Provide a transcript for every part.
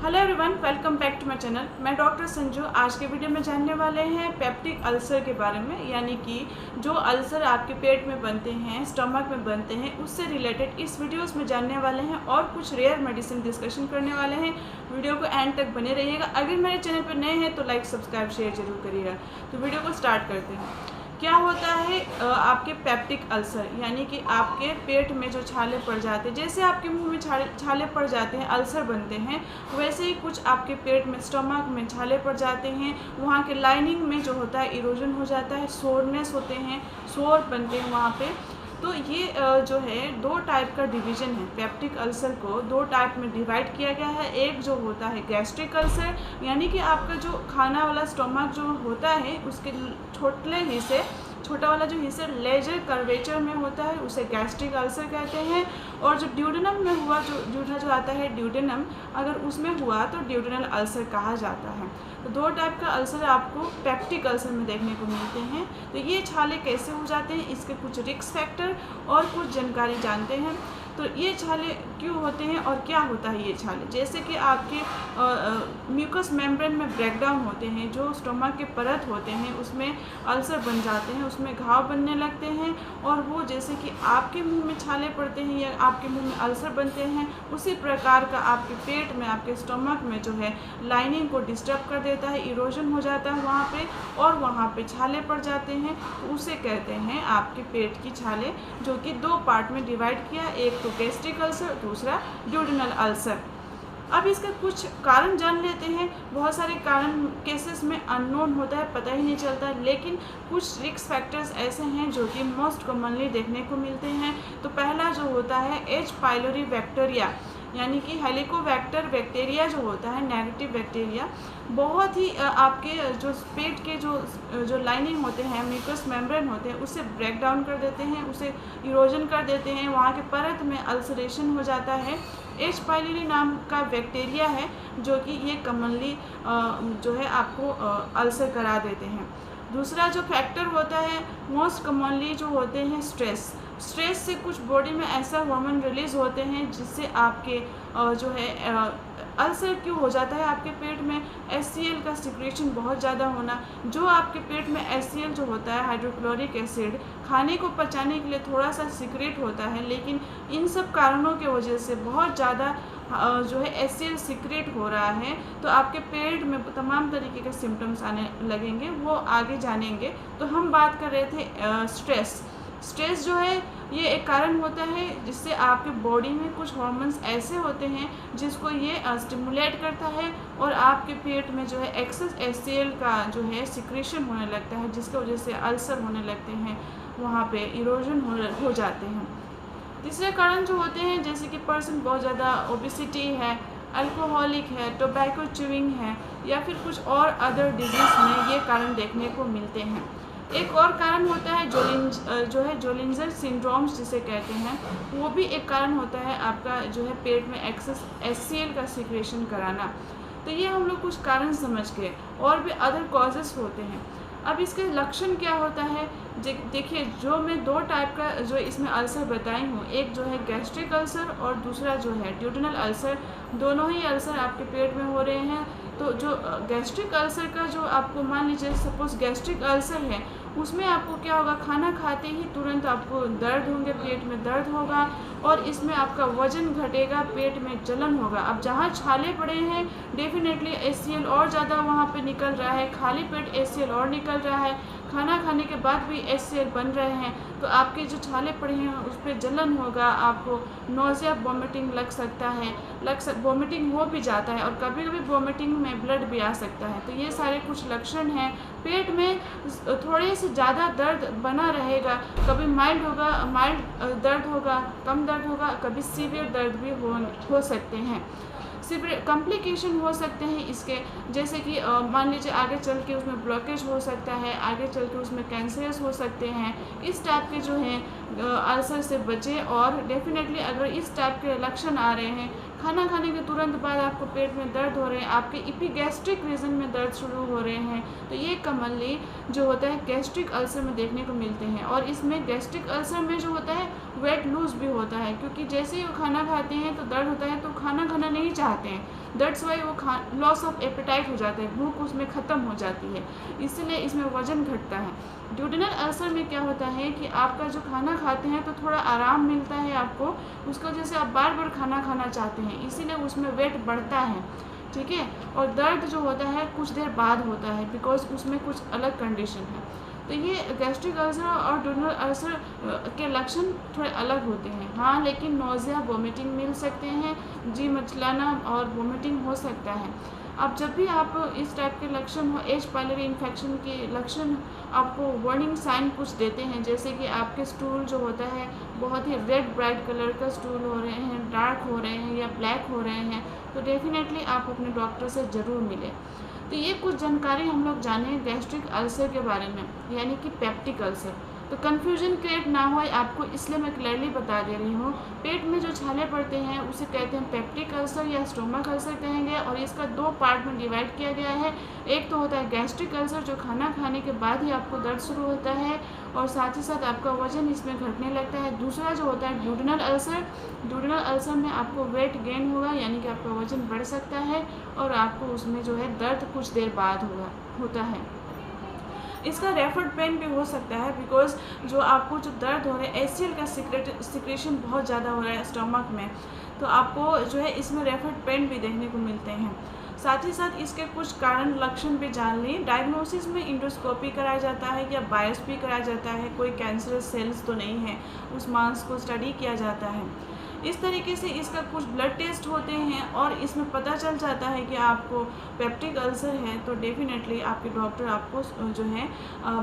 Hello everyone, welcome back to my channel. मैं doctor Sanju. आज के वीडियो में जानने वाले हैं पेप्टिक अल्सर के बारे में, यानी कि जो अल्सर आपके पेट में बनते हैं, स्टमक में बनते हैं, उससे रिलेटेड इस वीडियोस में जानने वाले हैं और कुछ रेयर मेडिसिन डिस्कशन करने वाले हैं। वीडियो को एंड तक बने रहिएगा। अगर मेरे चैनल पर नए हैं तो लाइक सब्सक्राइब शेयर जरूर करिएगा। तो वीडियो को स्टार्ट करते हैं। क्या होता है आपके पेप्टिक अल्सर, यानी कि आपके पेट में जो छाले पड़ जाते हैं, जैसे आपके मुंह में छाले पड़ जाते हैं, अल्सर बनते हैं, वैसे ही कुछ आपके पेट में, स्टमक में छाले पड़ जाते हैं। वहाँ के लाइनिंग में जो होता है इरोजन हो जाता है, सोरनेस होते हैं, सोर बनते हैं वहाँ पे। तो ये जो है दो टाइप का डिवीज़न है। पेप्टिक अल्सर को दो टाइप में डिवाइड किया गया है। एक जो होता है गैस्ट्रिक अल्सर, यानी कि आपका जो खाना वाला स्टमक जो होता है उसके छोटा वाला जो हिस्सा लेजर कर्वेचर में होता है, उसे गैस्ट्रिक अल्सर कहते हैं। और जो ड्यूडेनम में हुआ, जो जूठा जो आता है ड्यूडेनम, अगर उसमें हुआ तो ड्यूडेनल अल्सर कहा जाता है। तो दो टाइप का अल्सर आपको पेप्टिक अल्सर में देखने को मिलते हैं। तो ये छाले कैसे हो जाते हैं, इसके कुछ रिस्क फैक्टर और कुछ जानकारी जानते हैं। तो ये छाले क्यों होते हैं और क्या होता है ये छाले। जैसे कि आपके म्यूकस मेम्ब्रेन में ब्रेकडाउन होते हैं, जो स्टमक के परत होते हैं उसमें अल्सर बन जाते हैं, उसमें घाव बनने लगते हैं। और वो जैसे कि आपके मुंह में छाले पड़ते हैं या आपके मुंह में अल्सर बनते हैं, उसी प्रकार का आपके पेट में, आपके स्टमक में जो है लाइनिंग को डिस्टर्ब कर देता है, इरोजन हो जाता है वहाँ पे, और वहाँ पे छाले पड़ जाते हैं। तो उसे कहते हैं आपके पेट की छाले, जो कि दो पार्ट में डिवाइड किया, एक तो गैस्ट्रिक अल्सर, दूसरा ड्यूडेनल अल्सर। अब इसके कुछ कारण जान लेते हैं। बहुत सारे कारण केसेस में अननोन होता है, पता ही नहीं चलता, लेकिन कुछ रिस्क फैक्टर्स ऐसे हैं जो कि मोस्ट कॉमनली देखने को मिलते हैं। तो पहला जो होता है एच पाइलोरी बैक्टीरिया, यानी कि हेलिकोबैक्टर बैक्टीरिया जो होता है, नेगेटिव बैक्टीरिया, बहुत ही आपके जो पेट के जो लाइनिंग होते हैं, म्यूकस मेम्ब्रेन होते हैं, उसे ब्रेक डाउन कर देते हैं, उसे इरोजन कर देते हैं, वहाँ के परत में अल्सरेशन हो जाता है। एच पाइलोरी नाम का बैक्टीरिया है जो कि ये कॉमनली जो है आपको अल्सर करा देते हैं। दूसरा जो फैक्टर होता है मोस्ट कॉमनली जो होते हैं स्ट्रेस से कुछ बॉडी में ऐसा हार्मोन रिलीज होते हैं जिससे आपके जो है अल्सर क्यों हो जाता है। आपके पेट में HCl का सिक्रेशन बहुत ज़्यादा होना, जो आपके पेट में HCl जो होता है, हाइड्रोक्लोरिक एसिड, खाने को पचाने के लिए थोड़ा सा सिक्रेट होता है, लेकिन इन सब कारणों के वजह से बहुत ज़्यादा जो है HCl सिक्रेट हो रहा है, तो आपके पेट में तमाम तरीके के सिम्टम्स आने लगेंगे, वो आगे जानेंगे। तो हम बात कर रहे थे स्ट्रेस जो है ये एक कारण होता है जिससे आपके बॉडी में कुछ हार्मोन्स ऐसे होते हैं जिसको ये स्टिमुलेट करता है, और आपके पेट में जो है एक्सेस HCl का जो है सिक्रेशन होने लगता है, जिसकी वजह से अल्सर होने लगते हैं, वहाँ पे इरोजन हो जाते हैं। तीसरे कारण जो होते हैं, जैसे कि पर्सन बहुत ज़्यादा ओबेसिटी है, अल्कोहलिक है, टोबैको च्यूइंग है, या फिर कुछ और अदर डिजीज़ में ये कारण देखने को मिलते हैं। एक और कारण होता है जोलिंजर सिंड्रोम्स जिसे कहते हैं, वो भी एक कारण होता है आपका जो है पेट में एक्सेस HCl का सिक्रेशन कराना। तो ये हम लोग कुछ कारण समझ गए, और भी अदर कॉजेस होते हैं। अब इसके लक्षण क्या होता है, देखिए, जो मैं दो टाइप का जो इसमें अल्सर बताई हूँ, एक जो है गैस्ट्रिक अल्सर और दूसरा जो है ड्यूडेनल अल्सर, दोनों ही अल्सर आपके पेट में हो रहे हैं। तो जो गैस्ट्रिक अल्सर का जो आपको, मान लीजिए सपोज गैस्ट्रिक अल्सर है, उसमें आपको क्या होगा, खाना खाते ही तुरंत आपको दर्द होंगे, पेट में दर्द होगा, और इसमें आपका वजन घटेगा, पेट में जलन होगा। अब जहाँ छाले पड़े हैं डेफिनेटली HCl और ज़्यादा वहाँ पे निकल रहा है, खाली पेट HCl और निकल रहा है, खाना खाने के बाद भी HCl बन रहे हैं, तो आपके जो छाले पड़े हैं उस पर जलन होगा, आपको नोज़िया वॉमिटिंग लग सकता है, वॉमिटिंग हो भी जाता है, और कभी कभी वॉमिटिंग में ब्लड भी आ सकता है। तो ये सारे कुछ लक्षण हैं। पेट में थोड़े से ज़्यादा दर्द बना रहेगा, कभी माइल्ड दर्द होगा, कम दर्द होगा, कभी सीवियर दर्द भी हो सकते हैं। सीवियर कॉम्प्लिकेशन हो सकते हैं इसके, जैसे कि मान लीजिए आगे चल के उसमें ब्लॉकेज हो सकता है, आगे चल के उसमें कैंसरस हो सकते हैं। इस टाइप के जो हैं अल्सर से बचें, और डेफिनेटली अगर इस टाइप के लक्षण आ रहे हैं, खाना खाने के तुरंत बाद आपको पेट में दर्द हो रहे हैं, आपके इपीगैस्ट्रिक रीजन में दर्द शुरू हो रहे हैं, तो ये कॉमनली जो होता है गैस्ट्रिक अल्सर में देखने को मिलते हैं। और इसमें गैस्ट्रिक अल्सर में जो होता है वेट लूज भी होता है, क्योंकि जैसे ही वो खाना खाते हैं तो दर्द होता है तो खाना खाना नहीं चाहते हैं, दैट्स वाई वो लॉस ऑफ एपेटाइट हो जाता है, भूख उसमें ख़त्म हो जाती है, इसलिए इसमें वज़न घटता है। ड्यूडेनल अल्सर में क्या होता है कि आपका जो खाना खाते हैं तो थोड़ा आराम मिलता है आपको, उसकी वजह से आप बार बार खाना खाना चाहते हैं, इसीलिए उसमें वेट बढ़ता है, ठीक है। और दर्द जो होता है कुछ देर बाद होता है, बिकॉज उसमें कुछ अलग कंडीशन है। तो ये गैस्ट्रिक अल्सर और ड्यूडेनल अल्सर के लक्षण थोड़े अलग होते हैं, हाँ, लेकिन नोज़िया, वोमिटिंग मिल सकते हैं, जी मचलाना और वोमिटिंग हो सकता है। अब जब भी आप इस टाइप के लक्षण हो, एच पायलरी इन्फेक्शन के लक्षण आपको वार्निंग साइन कुछ देते हैं, जैसे कि आपके स्टूल जो होता है बहुत ही रेड ब्राइट कलर का स्टूल हो रहे हैं, डार्क हो रहे हैं या ब्लैक हो रहे हैं, तो डेफिनेटली आप अपने डॉक्टर से ज़रूर मिलें। तो ये कुछ जानकारी हम लोग जाने गैस्ट्रिक अल्सर के बारे में, यानी कि पेप्टिक अल्सर। तो कन्फ्यूजन क्रिएट ना हो आपको, इसलिए मैं क्लियरली बता दे रही हूँ। पेट में जो छाले पड़ते हैं उसे कहते हैं पेप्टिक अल्सर या स्टोमक अल्सर कहेंगे, और इसका 2 पार्ट में डिवाइड किया गया है। एक तो होता है गैस्ट्रिक अल्सर, जो खाना खाने के बाद ही आपको दर्द शुरू होता है और साथ ही साथ आपका वजन इसमें घटने लगता है। दूसरा जो होता है ड्यूडेनल अल्सर, ड्यूडेनल अल्सर में आपको वेट गेन होगा, यानी कि आपका वजन बढ़ सकता है और आपको उसमें जो है दर्द कुछ देर बाद होता है। इसका रेफर्ड पेन भी हो सकता है, बिकॉज जो आपको जो दर्द हो रहा है, एसीएल का सिक्रेशन बहुत ज़्यादा हो रहा है स्टमक में, तो आपको जो है इसमें रेफर्ड पेन भी देखने को मिलते हैं। साथ ही साथ इसके कुछ कारण लक्षण भी जान लें। डायग्नोसिस में इंडोस्कोपी कराया जाता है या बायोप्सी कराया जाता है, कोई कैंसरस सेल्स तो नहीं है, उस मांस को स्टडी किया जाता है। इस तरीके से इसका कुछ ब्लड टेस्ट होते हैं और इसमें पता चल जाता है कि आपको पेप्टिक अल्सर है, तो डेफिनेटली आपके डॉक्टर आपको जो है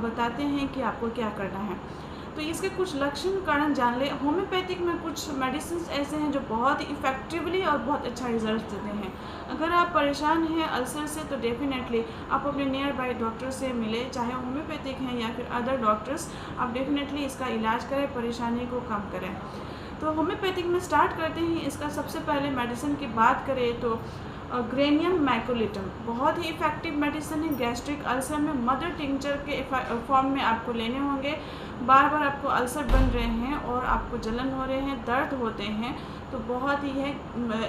बताते हैं कि आपको क्या करना है। तो इसके कुछ लक्षण कारण जान ले। होम्योपैथिक में कुछ मेडिसिन ऐसे हैं जो बहुत ही इफ़ेक्टिवली और बहुत अच्छा रिजल्ट देते हैं। अगर आप परेशान हैं अल्सर से तो डेफिनेटली आप अपने नियर बाय डॉक्टर से मिले, चाहे होम्योपैथिक हैं या फिर अदर डॉक्टर्स, आप डेफिनेटली इसका इलाज करें, परेशानी को कम करें। तो होम्योपैथिक में स्टार्ट करते हैं। इसका सबसे पहले मेडिसिन की बात करें तो ग्रेनियम मैकुलेटम बहुत ही इफ़ेक्टिव मेडिसिन है गैस्ट्रिक अल्सर में। मदर टिंचर के फॉर्म में आपको लेने होंगे। बार बार आपको अल्सर बन रहे हैं और आपको जलन हो रहे हैं, दर्द होते हैं, तो बहुत ही है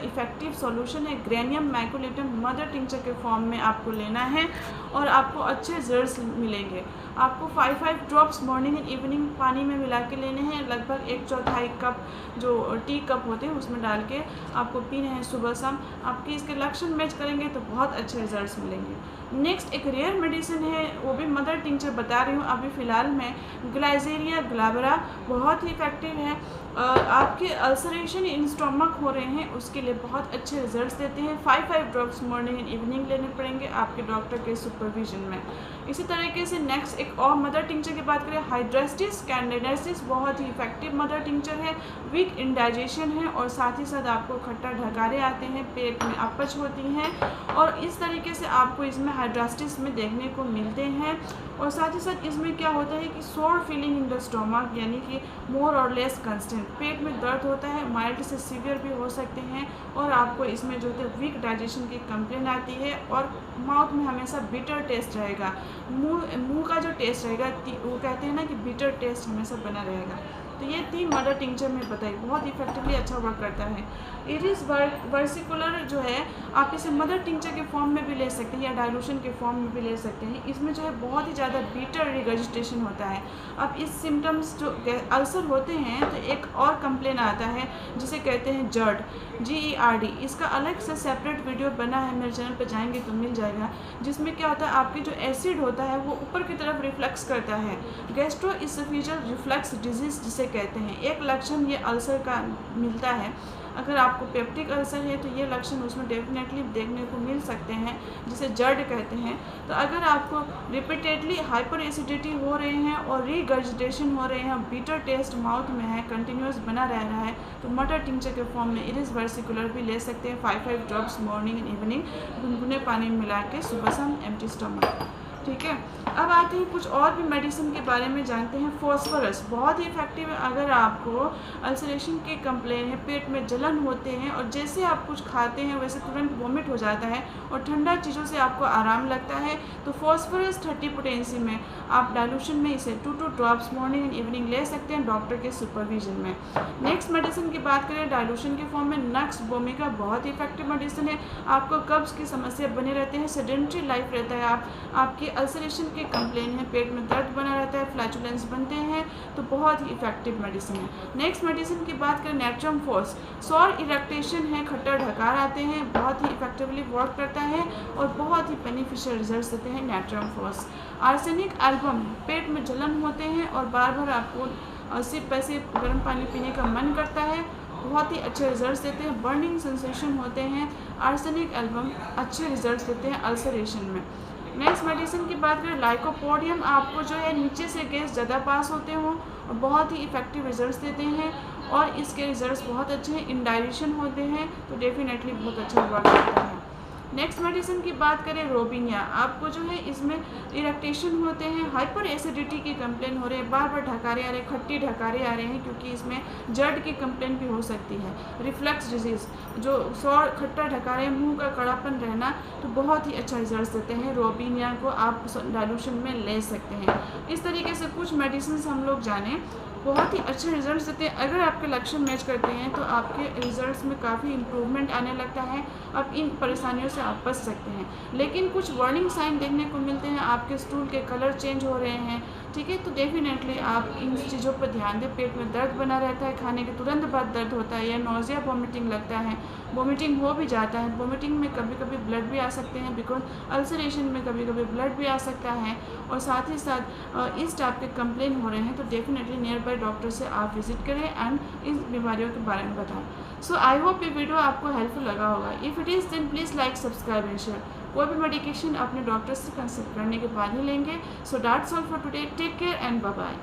इफ़ेक्टिव सॉल्यूशन है ग्रेनियम मैकुलेटम। मदर टिंचर के फॉर्म में आपको लेना है और आपको अच्छे रिजल्ट्स मिलेंगे। आपको 5 ड्रॉप्स मॉर्निंग एंड इवनिंग पानी में मिला के लेने हैं। लगभग 1/4 कप जो टी कप होते हैं उसमें डाल के आपको पीने हैं सुबह शाम। आपके इसके लक्षण मैच करेंगे तो बहुत अच्छे रिजल्ट्स मिलेंगे। नेक्स्ट एक रेयर मेडिसिन है, वो भी मदर टिंचर बता रही हूँ अभी फ़िलहाल में, ग्लाइजेरिया ग्लाबरा बहुत ही इफेक्टिव है। आपके अल्सरेशन इन स्टोमक हो रहे हैं उसके लिए बहुत अच्छे रिजल्ट्स देते हैं। 5 ड्रॉप्स मॉर्निंग एंड इवनिंग लेने पड़ेंगे आपके डॉक्टर के सुपरविजन में। इसी तरीके से नेक्स्ट एक और मदर टिंचर की बात करें, हाइड्रेस्टिस कैंडिडेसिस बहुत ही इफेक्टिव मदर टिंचर है। वीक इंडाइजेशन है और साथ ही साथ आपको खट्टा ढकारे आते हैं, पेट में अपच होती हैं, और इस तरीके से आपको इसमें हाइड्रेस्टिस में देखने को मिलते हैं। और साथ ही साथ इसमें क्या होता है कि सोर फीलिंग इन द स्टोमक, यानी कि मोर और लेस कंस्टेंट, पेट में दर्द होता है, माइल्ड से सीवियर भी हो सकते हैं, और आपको इसमें जो है वीक डाइजेशन की कंप्लेन आती है, और माउथ में हमेशा बिटर टेस्ट रहेगा। मुंह का जो टेस्ट रहेगा, वो कहते हैं ना कि बिटर टेस्ट हमेशा बना रहेगा। तो ये 3 मदर टिंचर में बताइए बहुत इफेक्टिवली अच्छा वर्क करता है। इरिस वर्सिकुलर जो है आप इसे मदर टिंचर के फॉर्म में भी ले सकते हैं या डाइल्यूशन के फॉर्म में भी ले सकते हैं। इसमें जो है बहुत ही ज़्यादा बीटर रिगर्जिटेशन होता है। अब इस सिम्टम्स जो अल्सर होते हैं तो एक और कंप्लेन आता है जिसे कहते हैं जर्ड, GERD। इसका अलग से सेपरेट वीडियो बना है, मेरे चैनल पर जाएंगे तो मिल जाएगा, जिसमें क्या होता है आपकी जो एसिड होता है वो ऊपर की तरफ रिफ्लेक्स करता है। गैस्ट्रोइसोफेजियल रिफ्लक्स डिजीज़ जिसे कहते हैं, एक लक्षण ये अल्सर का मिलता है। अगर आपको पेप्टिक अल्सर है तो ये लक्षण उसमें डेफिनेटली देखने को मिल सकते हैं, जिसे जर्ड कहते हैं। तो अगर आपको रिपीटेडली हाइपर एसिडिटी हो रहे हैं और रीगर्जिटेशन हो रहे हैं, बीटर टेस्ट माउथ में है, कंटिन्यूस बना रह रहा है, तो मदर टिंचर के फॉर्म में इरिस वर्सिकुलर भी ले सकते हैं। 5 ड्रॉप्स मॉर्निंग एंड इवनिंग गुनगुने पानी में मिला के सुबह शाम एम्प्टी स्टमक। ठीक है। अब आते हैं कुछ और भी मेडिसिन के बारे में जानते हैं। फॉस्फोरस बहुत ही इफेक्टिव है अगर आपको अल्सरेशन के कंप्लेन है, पेट में जलन होते हैं और जैसे आप कुछ खाते हैं वैसे तुरंत वॉमिट हो जाता है और ठंडा चीज़ों से आपको आराम लगता है, तो फॉस्फोरस 30 पोटेंसी में आप डाइल्यूशन में इसे 2 ड्रॉप्स मॉर्निंग एंड इवनिंग ले सकते हैं डॉक्टर के सुपरविजन में। नेक्स्ट मेडिसिन की बात करें डाइल्यूशन के फॉर्म में, नक्स वोमिका बहुत ही इफेक्टिव मेडिसिन है। आपको कब्ज़ की समस्या बने रहते हैं, सेडेंट्री लाइफ रहता है, आपकी अल्सरेशन के कंप्लेन है, पेट में दर्द बना रहता है, फ्लैचुलेंस बनते हैं, तो बहुत ही इफेक्टिव मेडिसिन है। नेक्स्ट मेडिसिन की बात करें नेट्रम फोर्स, सौर इरेक्टेशन है, खट्टा ढकार आते हैं, बहुत ही इफेक्टिवली वर्क करता है और बहुत ही बेनिफिशियल रिजल्ट देते हैं नेट्रम फोर्स। आर्सेनिक एल्बम, पेट में जलन होते हैं और बार बार आपको सिप पैसे गर्म पानी पीने का मन करता है, बहुत ही अच्छे रिजल्ट्स देते हैं। बर्निंग सेंसेशन होते हैं, आर्सेनिक एल्बम अच्छे रिजल्ट्स देते हैं अल्सरेशन में। नेक्स्ट मेडिसिन की बात करें लाइकोपोडियम, आपको जो है नीचे से गैस ज़्यादा पास होते हों और बहुत ही इफेक्टिव रिजल्ट्स देते हैं और इसके रिजल्ट्स बहुत अच्छे हैं। इंडाइजेशन होते हैं तो डेफिनेटली बहुत अच्छा वर्क करता है। नेक्स्ट मेडिसिन की बात करें रोबिनिया, आपको जो है इसमें इरेक्टेशन होते हैं, हाइपर एसिडिटी की कंप्लेन हो रहे हैं, बार बार ढकारे आ रहे हैं, खट्टी ढकारे आ रहे हैं क्योंकि इसमें जर्ड की कंप्लेन भी हो सकती है। रिफ्लक्स डिजीज़, जो सौर खट्टा ढकारे, मुंह का कड़ापन रहना, तो बहुत ही अच्छा रिजल्ट देते हैं। रोबिनिया को आप डाइल्यूशन में ले सकते हैं। इस तरीके से कुछ मेडिसिन हम लोग जाने, बहुत ही अच्छे रिजल्ट्स देते हैं। अगर आपके लक्षण मैच करते हैं तो आपके रिजल्ट्स में काफ़ी इम्प्रूवमेंट आने लगता है, अब इन परेशानियों से आप बच सकते हैं। लेकिन कुछ वार्निंग साइन देखने को मिलते हैं, आपके स्टूल के कलर चेंज हो रहे हैं, ठीक है, तो डेफिनेटली आप इन चीज़ों पर ध्यान दें। पेट में दर्द बना रहता है, खाने के तुरंत बाद दर्द होता है, या नोज़िया वॉमिटिंग लगता है, वॉमिटिंग हो भी जाता है, वॉमिटिंग में कभी कभी ब्लड भी आ सकते हैं, बिकॉज अल्सरेशन में कभी कभी ब्लड भी आ सकता है, और साथ ही साथ इस टाइप के कंप्लेन हो रहे हैं तो डेफिनेटली नियर बाय डॉक्टर से आप विजिट करें एंड इन बीमारियों के बारे में बताएं। सो आई होप ये वीडियो आपको हेल्पफुल लगा होगा। If it is then please like, subscribe and share. कोई भी मेडिकेशन अपने डॉक्टर से कंसल्ट करने के बाद ही लेंगे। So that's all for today, take care and bye bye.